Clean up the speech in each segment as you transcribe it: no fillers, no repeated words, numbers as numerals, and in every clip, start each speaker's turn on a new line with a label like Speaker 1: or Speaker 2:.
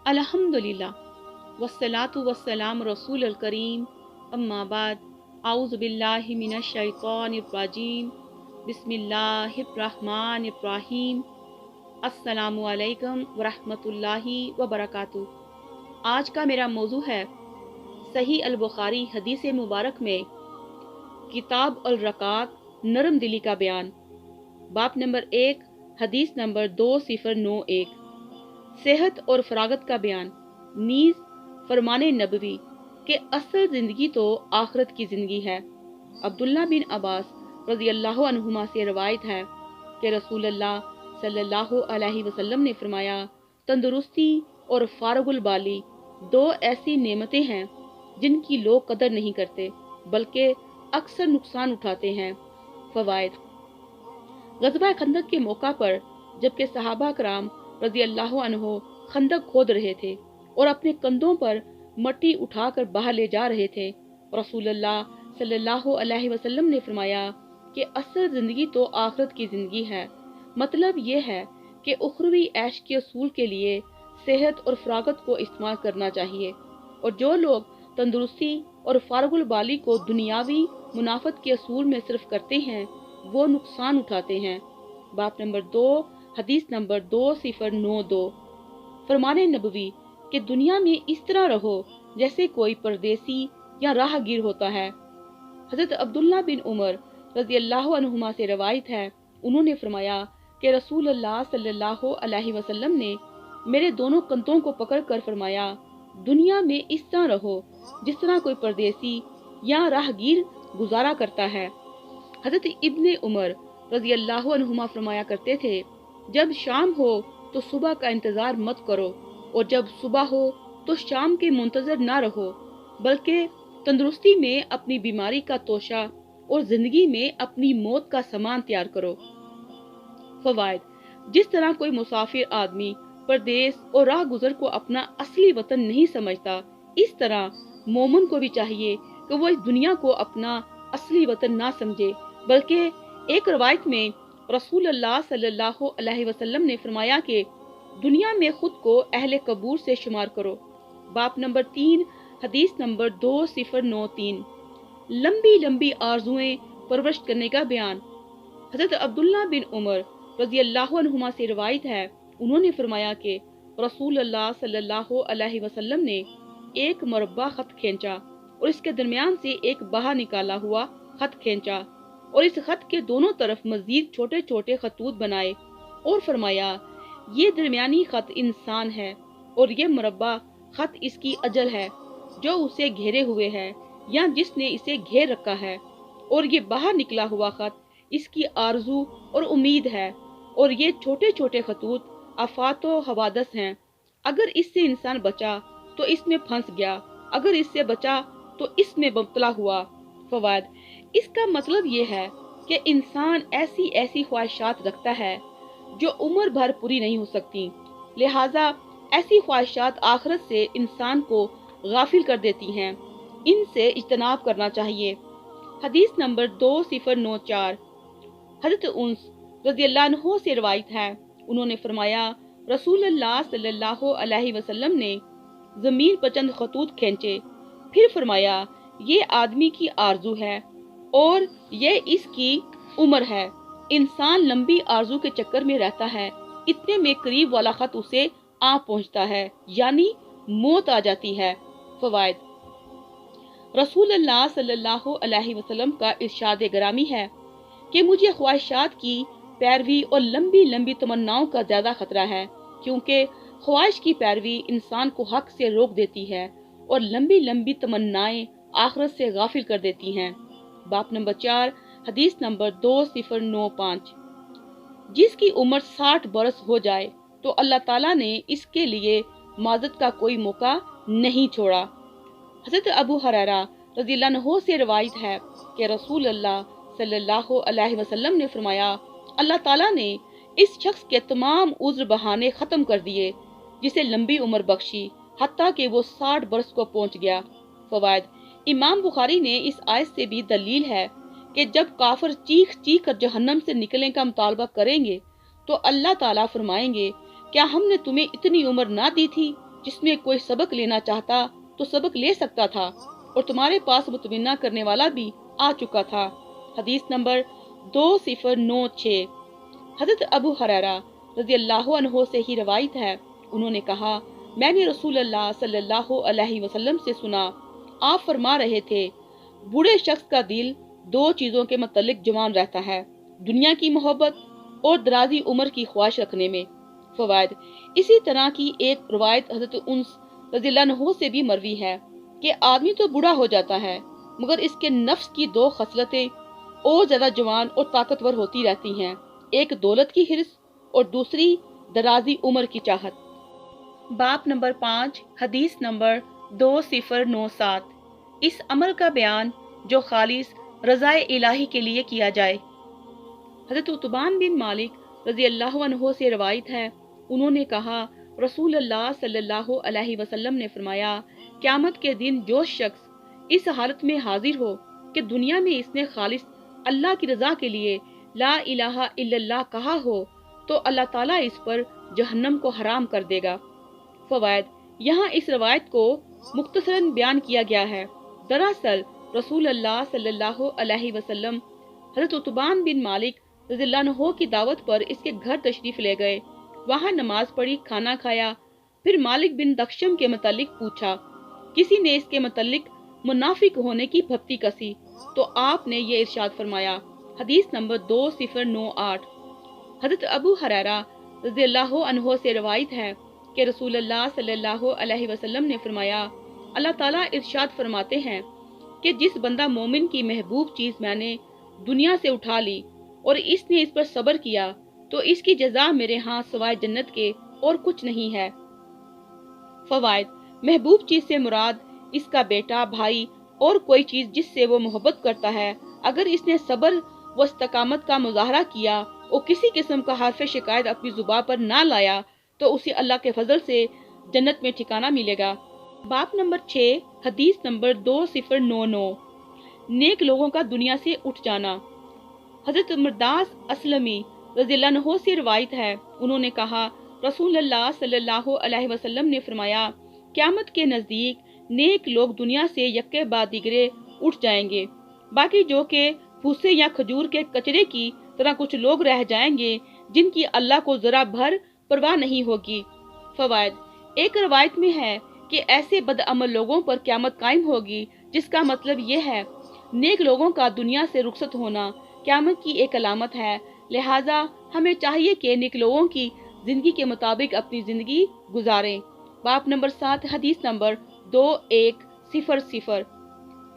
Speaker 1: अल्हम्दुलिल्लाह वस्सलातु वस्सलाम रसूल अल करीम अम्मा बाद आऊज़ु बिल्लाहि मिनश शैतानिर रजीम बिस्मिल्लाहिर रहमानिर रहीम अस्सलामु अलैकुम व रहमतुल्लाहि व बरकातुहू। आज का मेरा मौजू है सही अल बुखारी हदीस मुबारक में किताब अल रकात नरम दिली का बयान। बाप नंबर 1 हदीस नंबर 2091 सेहत और फरागत का बयान। नीज फरमाने नबवी के असल जिंदगी तो आखिरत की जिंदगी है। अब्दुल्ला बिन अब्बास रज़ियल्लाहु अन्हुमा से रवायत है कि रसूलुल्लाह सल्लल्लाहु अलैहि वसल्लम ने फरमाया, तंदुरुस्ती और फारगुल बाली दो ऐसी नेमतें हैं जिनकी लोग कदर नहीं करते बल्कि अक्सर नुकसान उठाते हैं। फवायद। ग़ज़वा खंदक के मौका पर जबकि सहाबा कराम रज़ियल्लाहु अन्हु खंदक खोद रहे थे और अपने कंधों पर मट्टी उठाकर बाहर ले जा रहे थे, रसूलुल्लाह सल्लल्लाहु अलैहि वसल्लम ने फरमाया कि असल जिंदगी तो आखिरत की जिंदगी है। मतलब ये है कि उखरवी ऐश के असूल के लिए सेहत और फरागत को इस्तेमाल करना चाहिए, और जो लोग तंदुरुस्ती और फारगुल बाली को दुनियावी मुनाफत के असूल में सिर्फ करते हैं वो नुकसान उठाते हैं। बाप नंबर 2 हदीस नंबर 2092 फरमाने नबवी कि दुनिया में इस तरह रहो जैसे कोई परदेसी या राहगीर होता है। हजरत अब्दुल्ला बिन उमर रज़ियल्लाहु अन्हुमा से रवायत है, उन्होंने फरमाया कि रसूलुल्लाह सल्लल्लाहु अलैहि वसल्लम ने मेरे दोनों कंधों को पकड़कर फरमाया, दुनिया में इस तरह रहो जिस तरह कोई परदेसी या राहगीर गुजारा करता है। हजरत इब्ने उमर रज़ियल्लाहु अन्हुमा फरमाया करते थे, जब शाम हो तो सुबह का इंतजार मत करो, और जब सुबह हो तो शाम के मुंतजर ना रहो, बल्कि तंदुरुस्ती में अपनी बीमारी का तोशा और जिंदगी में अपनी मौत का सामान तैयार करो। फवायद। जिस तरह कोई मुसाफिर आदमी परदेस और राह गुजर को अपना असली वतन नहीं समझता, इस तरह मोमिन को भी चाहिए कि वो इस दुनिया को अपना असली वतन ना समझे, बल्कि एक रवायत में रसूलुल्लाह सल्लल्लाहु अलैहि वसल्लम ने फरमाया कि दुनिया में खुद को अहले कबूर से शुमार करो। बाप नंबर 3 हदीस नंबर 2093 लंबी लंबी आरजुएं परवरिश करने का बयान। हजरत अब्दुल्ला बिन उमर रज़ियल्लाहु अन्हुमा से रवायत है, उन्होंने फरमाया कि रसूलुल्लाह सल्लल्लाहु अलैहि वसल्लम ने एक मुरब्बा खत खींचा और इसके दरमियान से एक बाहर निकाला हुआ खत खींचा और इस खत के दोनों तरफ मजीद छोटे छोटे खतूत बनाए और फरमाया, ये दरमियानी खत इंसान है और ये मुरब्बा खत इसकी अजल है जो उसे घेरे हुए है या जिसने इसे घेर रखा है, और ये बाहर निकला हुआ खत इसकी आरजू और उम्मीद है, और ये छोटे छोटे खतूत आफातो हवादस हैं। अगर इससे इंसान बचा तो इसमें फंस गया, अगर इससे बचा तो इसमें मुब्तला हुआ। फवाद। इसका मतलब ये है कि इंसान ऐसी ऐसी ख्वाहिशात रखता है जो उम्र भर पूरी नहीं हो सकती, लिहाजा ऐसी ख्वाहिशात आखिरत से इंसान को गाफिल कर देती हैं, इनसे इज्तनाब करना चाहिए। हदीस नंबर 2094 हजरत उन्स रज़ियल्लाहु अन्हु से रवायत है, उन्होंने फरमाया, रसूलुल्लाह सल्लल्लाहु अलैहि वसल्लम ने जमीन पर चंद खतूत खींचे, फिर फरमाया, ये आदमी की आरजू है और ये इसकी उम्र है। इंसान लंबी आरजू के चक्कर में रहता है, इतने में करीब वाला खत उसे आ पहुंचता है, यानी मौत आ जाती है। फवायद। रसूलुल्लाह सल्लल्लाहु अलैहि वसल्लम का इरशाद ग्रामी है कि मुझे ख्वाहिशात की पैरवी और लंबी लंबी तमन्नाओं का ज्यादा खतरा है, क्योंकि ख्वाहिश की पैरवी इंसान को हक से रोक देती है और लंबी लंबी तमन्नाएं आखिरत से गाफिल कर देती हैं। बाप नंबर 4 हदीस नंबर 2095 जिसकी उम्र 60 बरस हो जाए तो अल्लाह ताला ने इसके लिए माजत का कोई मौका नहीं छोड़ा। हजरत अबू हुरैरा रज़ियल्लाहु अन्हु से रवायत है कि रसूलुल्लाह सल्लल्लाहु अलैहि वसल्लम ने फरमाया, अल्लाह ताला ने इस शख्स के तमाम उज़्र बहाने खत्म कर दिए जिसे लंबी उम्र बख्शी, हत्ता कि वो 60 बरस को पहुंच गया। फवायद। इमाम बुखारी ने इस आयत से भी दलील है कि जब काफिर चीख चीख कर जहन्नम से निकलने का मुतालबा करेंगे तो अल्लाह ताला फरमाएंगे, क्या हमने तुम्हें इतनी उम्र ना दी थी जिसमें कोई सबक लेना चाहता तो सबक ले सकता था और तुम्हारे पास मुतमिन्ना करने वाला भी आ चुका था। हदीस नंबर 2096। हजरत अबू हुरैरा रज़ी अल्लाह अन्हु से ही रवायत है, उन्होंने कहा, मैंने रसूल अल्लाह सल्लल्लाहु अलैहि वसल्लम से सुना, आप फरमा रहे थे, बूढ़े शख्स का दिल दो चीजों के मुतल्लिक जवान रहता है, दुनिया की मोहब्बत और दराजी उम्र की ख्वाहिश रखने में। फवायद, इसी तरह की एक रवायत हजरत उन्स रज़ियल्लाहु अन्हु से भी मरवी है कि आदमी तो बूढ़ा हो जाता है मगर इसके नफ्स की दो खसलतें और ज्यादा जवान और ताकतवर होती रहती हैं, एक दौलत की हिर्स और दूसरी दराजी उम्र की चाहत। बाप नंबर 5 हदीस नंबर 2097। इस अमल का बयान जो खालिस रज़ाए इलाही के लिए किया जाए। हजरत उतबान बिन मालिक रज़ी अल्लाह अन्हु से रवायत है, उन्होंने कहा, रसूल अल्लाह सल्लल्लाहु अलैहि वसल्लम ने फरमाया, क़यामत के दिन जो शख्स इस हालत में हाजिर हो कि दुनिया में इसने खालिस अल्लाह की रज़ा के लिए ला इलाहा इल्लल्लाह कहा हो तो अल्लाह ताला इस पर जहन्नम को हराम कर देगा। फवायद, यहाँ इस रवायत को मुख्तसरन बयान किया गया है। दरअसल रसूल अल्लाह सल्लल्लाहु अलैहि वसल्लम हजरत उतबान बिन मालिक रज़ियल्लाहु अन्हु की दावत पर इसके घर तशरीफ ले गए, वहाँ नमाज पढ़ी, खाना खाया, फिर मालिक बिन दक्षम के मुतालिक पूछा। किसी ने इसके मुतालिक मुनाफिक होने की भपटी कसी तो आपने ये इरशाद फरमाया। हदीस नंबर 2098। हजरत अबू हुरैरा रज़ियल्लाहु अन्हु से रवायत है कि रसूल अल्लाह सल्लल्लाहु अलैहि वसल्लम ने फरमाया, अल्लाह ताला इरशाद फरमाते हैं कि जिस बंदा मोमिन की महबूब चीज मैंने दुनिया से उठा ली और इसने इस पर सब्र किया तो इसकी जजा मेरे यहाँ सिवाय जन्नत के और कुछ नहीं है। फवायद, महबूब चीज से मुराद इसका बेटा, भाई और कोई चीज जिससे वो मोहब्बत करता है। अगर इसने सब्र व इस्तकामत का मुजाहरा किया और किसी किस्म का हर्फ शिकायत अपनी जुबान पर ना लाया तो उसे अल्लाह के फजल से जन्नत में ठिकाना मिलेगा। बाप नंबर 6 हदीस नंबर 2099। नेक लोगों का दुनिया से उठ जाना। हजरत मिर्दास असलमी रज़ियल्लाहु अन्हु से रिवायत है, उन्होंने कहा, रसूल अल्लाह सल्लल्लाहु अलैहि वसल्लम ने फरमाया, क़यामत के नज़दीक नेक लोग दुनिया से यक्के बाद दिगरे उठ जाएंगे, बाकी जो के भूसे या खजूर के कचरे की तरह कुछ लोग रह जाएंगे जिनकी अल्लाह को जरा भर परवाह नहीं होगी। फवायद, एक रवायत में है कि ऐसे बदअमल लोगों पर क़यामत कायम होगी, जिसका मतलब ये है नेक लोगों का दुनिया से रुखसत होना क़यामत की एक अलामत है। लिहाजा हमें चाहिए कि नेक लोगों की जिंदगी के मुताबिक अपनी जिंदगी गुजारें। बाप नंबर 7 हदीस नंबर 2100।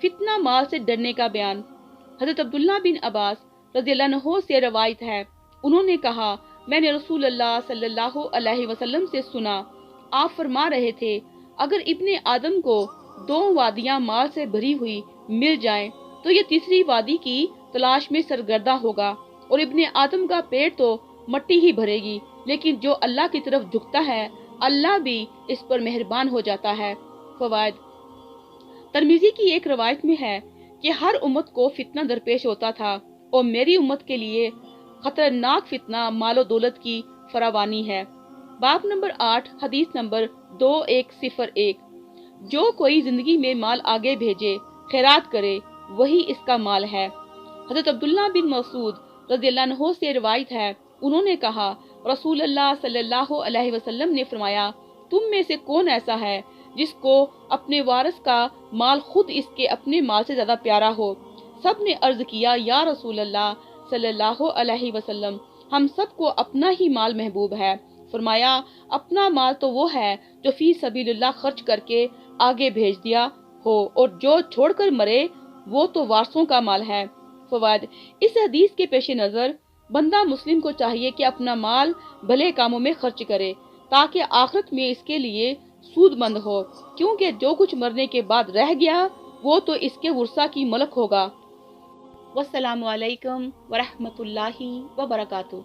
Speaker 1: फितना माल से डरने का बयान। हजरत अब्दुल्ला बिन अब्बास रज़ियल्लाहु अन्हु से रवायत है, उन्होंने कहा, मैंने रसूल अल्लाह सल्लल्लाहु अलैहि वसल्लम से सुना, आप फरमा रहे थे, अगर इब्ने आदम को 2 वादियां माल से भरी हुई मिल जाएं, तो ये तीसरी वादी की तलाश में सरगर्दा होगा और इब्ने आदम का पेट तो मट्टी ही भरेगी, लेकिन जो अल्लाह की तरफ झुकता है अल्लाह भी इस पर मेहरबान हो जाता है। फवायद, तरमिजी की एक रवायत में है कि हर उम्मत को फितना दरपेश होता था और मेरी उम्मत के लिए खतरनाक फितना मालो दौलत की फरावानी है। बाप नंबर 8 हदीस नंबर 2101। जो कोई जिंदगी में माल आगे भेजे, खैरात करे, वही इसका माल है। हजरत अब्दुल्ला बिन मसूद रज़ियल्लाहु अन्हु से रिवायत है, उन्होंने कहा, रसूल अल्लाह सल्लल्लाहु अलैहि वसल्लम ने फरमाया, तुम में से कौन ऐसा है जिसको अपने वारिस का माल खुद इसके अपने माल से ज्यादा प्यारा हो। सब ने अर्ज किया, या रसूल अल्लाह सल्लल्लाहु अलैहि वसल्लम, हम सबको अपना ही माल महबूब है। फरमाया, अपना माल तो वो है जो फी सबीलिल्लाह खर्च करके आगे भेज दिया हो, और जो छोड़कर मरे वो तो वारसों का माल है। फवाद, इस हदीस के पेश नजर बंदा मुस्लिम को चाहिए कि अपना माल भले कामों में खर्च करे ताकि आखिरत में इसके लिए सूदमंद हो, क्योंकि जो कुछ मरने के बाद रह गया वो तो इसके वर्सा की मलक होगा। वस्सलामु अलैकुम वरहमतुल्लाहि वबरकातुहू।